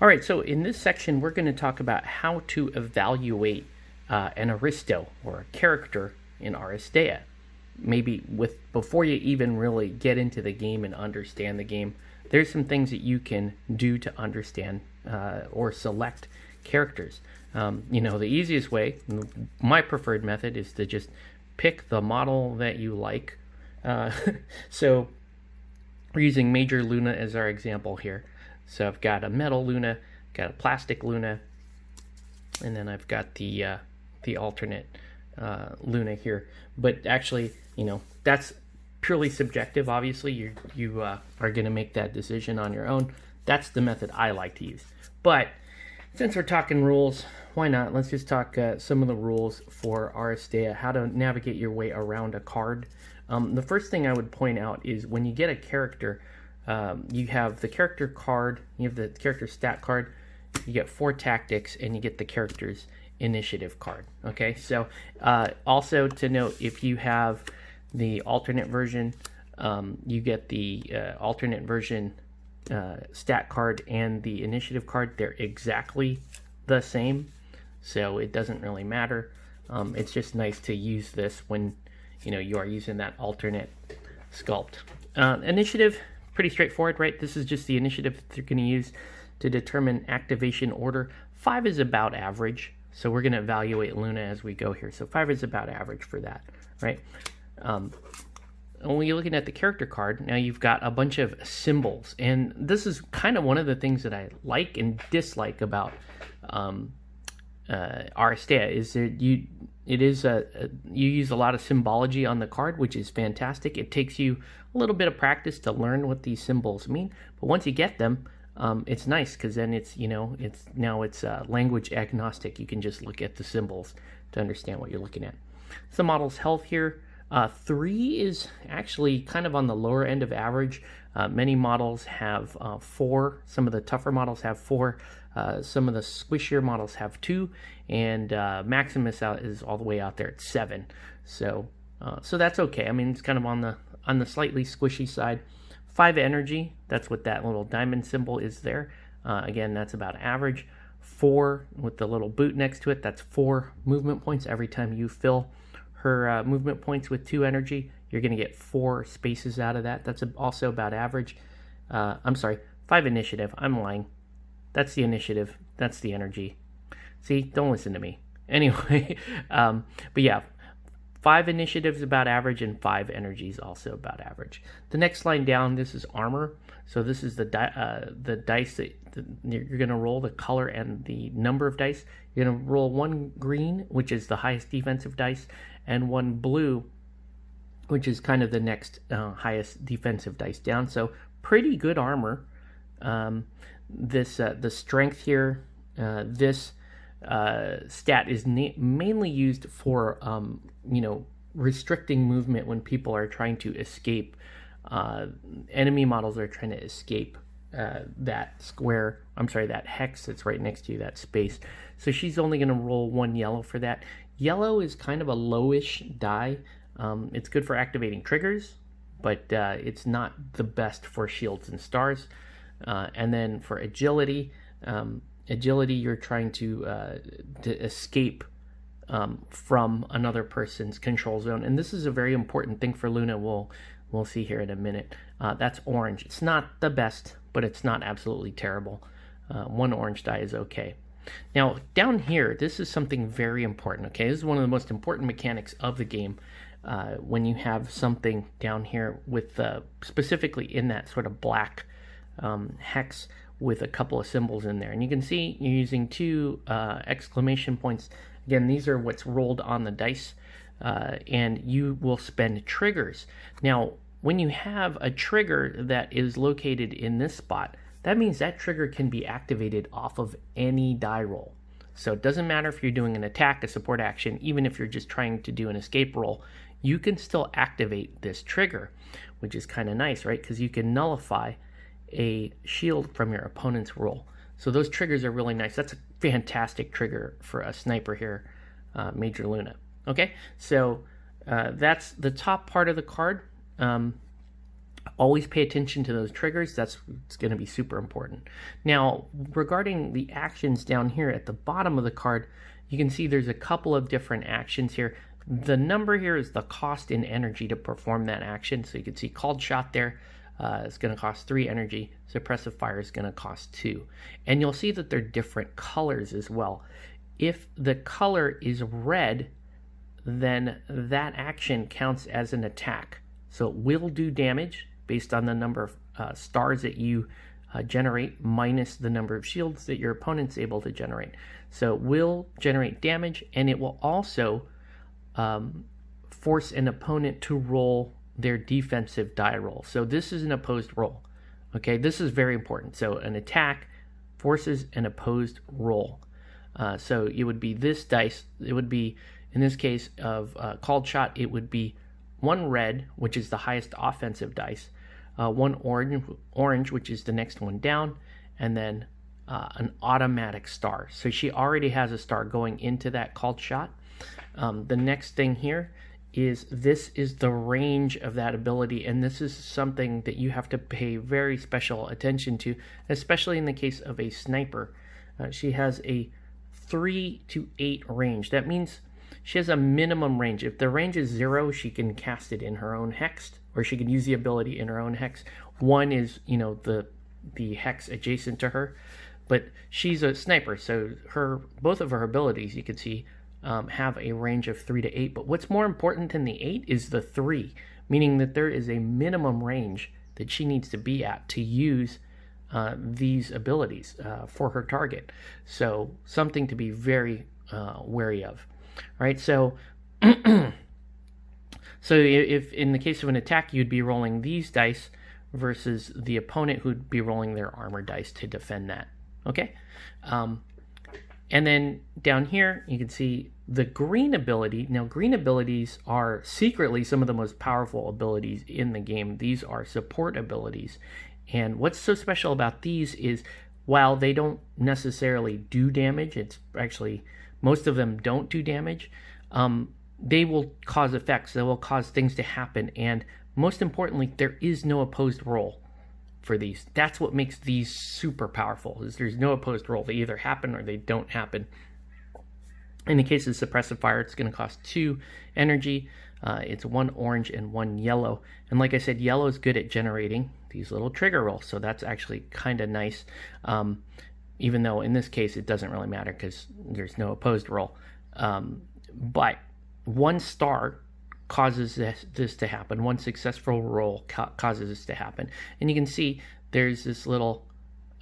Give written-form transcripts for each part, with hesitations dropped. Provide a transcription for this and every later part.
All right, so in this section, we're going to talk about how to evaluate an aristo, or a character in Aristeia. Maybe before you even really get into the game and understand the game, there's some things that you can do to understand or select characters. The easiest way, my preferred method, is to just pick the model that you like. So we're using Major Luna as our example here. So I've got a metal Luna, got a plastic Luna, and then I've got the alternate Luna here. But actually, that's purely subjective. Obviously, you are going to make that decision on your own. That's the method I like to use. But since we're talking rules, why not? Let's just talk some of the rules for Aristeia, how to navigate your way around a card. The first thing I would point out is when you get a character, you have the character card, you have the character stat card, you get 4 tactics, and you get the character's initiative card. Okay, so also to note, if you have the alternate version, you get the alternate version stat card and the initiative card. They're exactly the same, so it doesn't really matter. It's just nice to use this when you are using that alternate sculpt. Initiative, pretty straightforward, right? This is just the initiative that you're going to use to determine activation order. 5 is about average, so we're going to evaluate Luna as we go here. So 5 is about average for that, right? When you're looking at the character card, now you've got a bunch of symbols, and this is kind of one of the things that I like and dislike about Aristeia, is that you use a lot of symbology on the card, which is fantastic. It takes you a little bit of practice to learn what these symbols mean, but once you get them, it's nice, because then it's language agnostic. You can just look at the symbols to understand what you're looking at. So the model's health here. 3 is actually kind of on the lower end of average. Many models have 4. Some of the tougher models have 4. Some of the squishier models have 2, and Maximus is all the way out there at 7. So that's okay. I mean, it's kind of on the slightly squishy side. 5 energy, that's what that little diamond symbol is there. Again, that's about average. 4 with the little boot next to it, that's 4 movement points. Every time you fill her movement points with 2 energy, you're going to get 4 spaces out of that. That's also about average. I'm sorry, 5 initiative. I'm lying. That's the initiative. That's the energy. See, don't listen to me. Anyway, but yeah, 5 initiatives about average, and 5 energies also about average. The next line down, this is armor. So this is the dice that you're going to roll, the color and the number of dice. You're going to roll 1 green, which is the highest defensive dice, and 1 blue, which is kind of the next highest defensive dice down. So pretty good armor. The strength here, this stat is mainly used for restricting movement when people are trying to escape. Enemy models are trying to escape that hex that's right next to you, that space. So she's only going to roll 1 yellow for that. Yellow is kind of a lowish die. It's good for activating triggers, but it's not the best for shields and stars. And then for agility, you're trying to escape from another person's control zone, and this is a very important thing for Luna. We'll see here in a minute. That's orange. It's not the best, but it's not absolutely terrible. 1 orange die is okay. Now down here, this is something very important. Okay, this is one of the most important mechanics of the game. When you have something down here with specifically in that sort of black hex with a couple of symbols in there, and you can see you're using 2 exclamation points. Again, these are what's rolled on the dice, and you will spend triggers. Now when you have a trigger that is located in this spot, that means that trigger can be activated off of any die roll. So it doesn't matter if you're doing an attack, a support action, even if you're just trying to do an escape roll, you can still activate this trigger, which is kind of nice, right? Because you can nullify a shield from your opponent's roll. So those triggers are really nice. That's a fantastic trigger for a sniper here, Major Luna. Okay, so that's the top part of the card. always pay attention to those triggers. It's going to be super important. Now, regarding the actions down here at the bottom of the card, you can see there's a couple of different actions here. The number here is the cost in energy to perform that action. So you can see called shot there. It's going to cost 3 energy. Suppressive fire is going to cost 2. And you'll see that they're different colors as well. If the color is red, then that action counts as an attack. So it will do damage based on the number of stars that you generate minus the number of shields that your opponent's able to generate. So it will generate damage, and it will also force an opponent to roll their defensive die roll. So this is an opposed roll. Okay, this is very important. So an attack forces an opposed roll. So it would be this dice. It would be, in this case of called shot, it would be 1 red, which is the highest offensive dice, 1 orange, which is the next one down, and then an automatic star. So she already has a star going into that called shot. The next thing here is this is the range of that ability, and this is something that you have to pay very special attention to, especially in the case of a sniper. She has a 3 to 8 range. That means she has a minimum range. If the range is 0, she can cast it in her own hex, or she can use the ability in her own hex. 1 is, the hex adjacent to her, but she's a sniper, so both of her abilities, you can see, have a range of 3 to 8. But what's more important than the 8 is the 3, meaning that there is a minimum range that she needs to be at to use these abilities for her target. So something to be very wary of. All right, so if in the case of an attack, you'd be rolling these dice versus the opponent who'd be rolling their armor dice to defend that. Okay, and then down here you can see the green ability. Now, green abilities are secretly some of the most powerful abilities in the game. These are support abilities, and what's so special about these is while they don't necessarily do damage, it's actually most of them don't do damage, they will cause effects. They will cause things to happen, and most importantly, there is no opposed roll for these. That's what makes these super powerful, is there's no opposed roll. They either happen or they don't happen. In the case of suppressive fire, it's going to cost 2 energy. It's 1 orange and 1 yellow. And like I said, yellow is good at generating these little trigger rolls, so that's actually kind of nice. Even though in this case it doesn't really matter because there's no opposed roll. But 1 star causes this to happen. 1 successful roll causes this to happen. And you can see there's this little,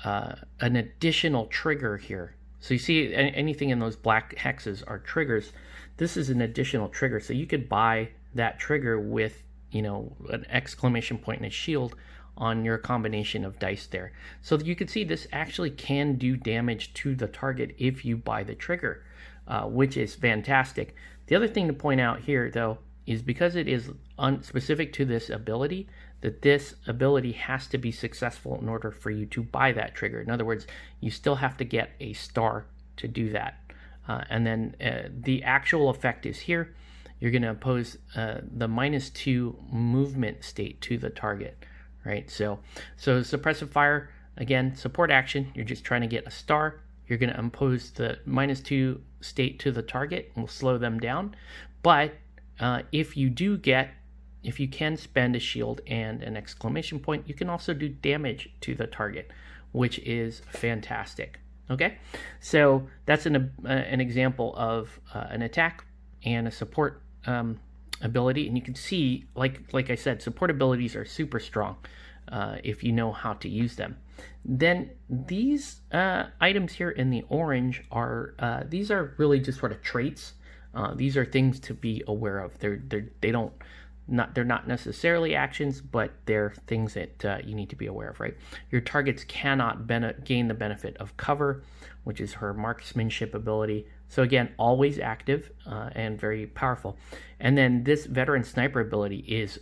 an additional trigger here. So you see anything in those black hexes are triggers. This is an additional trigger. So you could buy that trigger with, an exclamation point and a shield on your combination of dice there. So you can see this actually can do damage to the target if you buy the trigger, which is fantastic. The other thing to point out here, though, is because it is specific to this ability, that this ability has to be successful in order for you to buy that trigger. In other words, you still have to get a star to do that. And then the actual effect is here. You're going to oppose the -2 movement state to the target, right? So suppressive fire, again, support action. You're just trying to get a star. You're going to impose the -2 state to the target and will slow them down. But if you can spend a shield and an exclamation point, you can also do damage to the target, which is fantastic. Okay, so that's an example of an attack and a support ability, and you can see, like I said, support abilities are super strong if you know how to use them. Then these items here in the orange are these are really just sort of traits. These are things to be aware of. They're not necessarily actions, but they're things that you need to be aware of, right? Your targets cannot gain the benefit of cover, which is her marksmanship ability. So again, always active and very powerful. And then this veteran sniper ability is,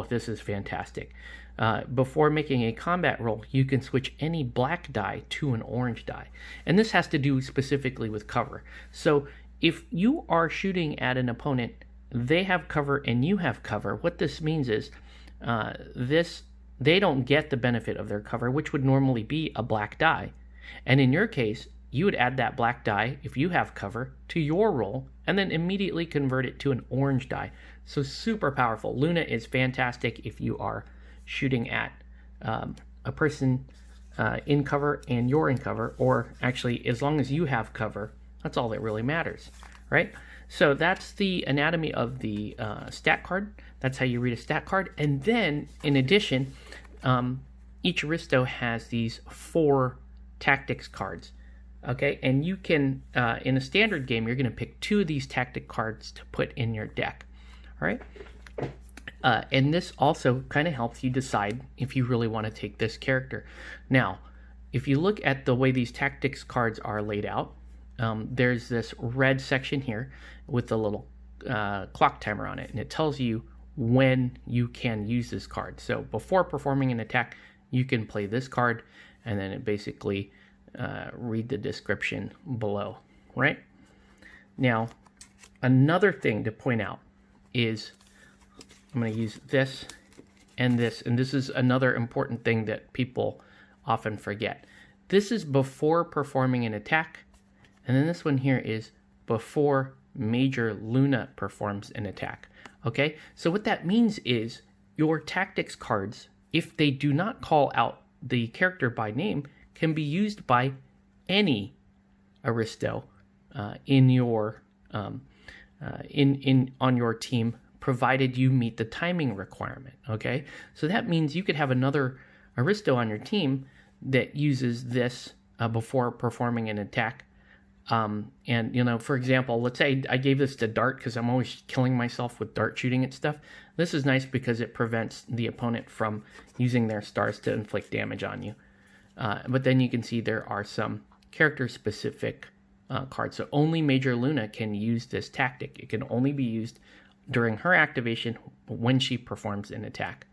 this is fantastic. Before making a combat roll, you can switch any black die to an orange die. And this has to do specifically with cover. So if you are shooting at an opponent, they have cover and you have cover, what this means is this they don't get the benefit of their cover, which would normally be a black die. And in your case, you would add that black die, if you have cover, to your roll, and then immediately convert it to an orange die. So super powerful. Luna is fantastic if you are shooting at a person in cover and you're in cover, or actually as long as you have cover, that's all that really matters, right? So that's the anatomy of the stat card. That's how you read a stat card. And then in addition, each Aristo has these 4 tactics cards. Okay, and you can, in a standard game, you're going to pick 2 of these tactic cards to put in your deck. All right, and this also kind of helps you decide if you really want to take this character. Now, if you look at the way these tactics cards are laid out, there's this red section here with the little clock timer on it, and it tells you when you can use this card. So before performing an attack, you can play this card, and then it basically read the description below, right? Now, another thing to point out is I'm going to use this, and this is another important thing that people often forget. This is before performing an attack, and then this one here is before Major Luna performs an attack. Okay, so what that means is your tactics cards, if they do not call out the character by name, can be used by any Aristo in your on your team, provided you meet the timing requirement. Okay, so that means you could have another Aristo on your team that uses this before performing an attack. And you know, for example, let's say I gave this to Dart because I'm always killing myself with dart shooting at stuff. This is nice because it prevents the opponent from using their stars to inflict damage on you. But then you can see there are some character-specific cards. So only Major Luna can use this tactic. It can only be used during her activation when she performs an attack.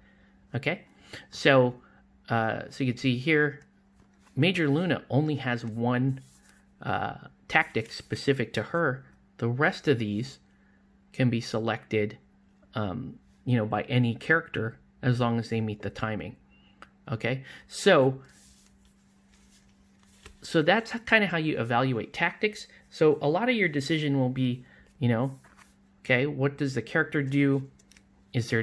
Okay? So you can see here, Major Luna only has one tactic specific to her. The rest of these can be selected, by any character as long as they meet the timing. Okay? So that's kind of how you evaluate tactics. So a lot of your decision will be, okay, what does the character do? Is their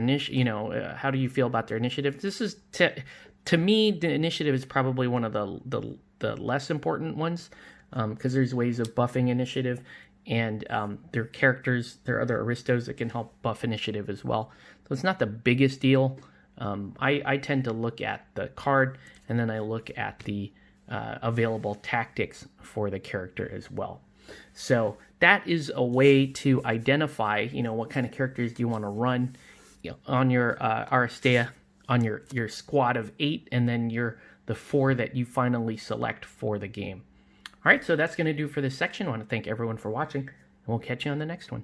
how do you feel about their initiative? This is to me, the initiative is probably one of the less important ones, because there's ways of buffing initiative, and there are other Aristos that can help buff initiative as well. So it's not the biggest deal. I tend to look at the card, and then I look at the available tactics for the character as well. So that is a way to identify, what kind of characters do you want to run on your Aristeia, on your squad of 8, and then the 4 that you finally select for the game. All right, so that's going to do for this section. I want to thank everyone for watching, and we'll catch you on the next one.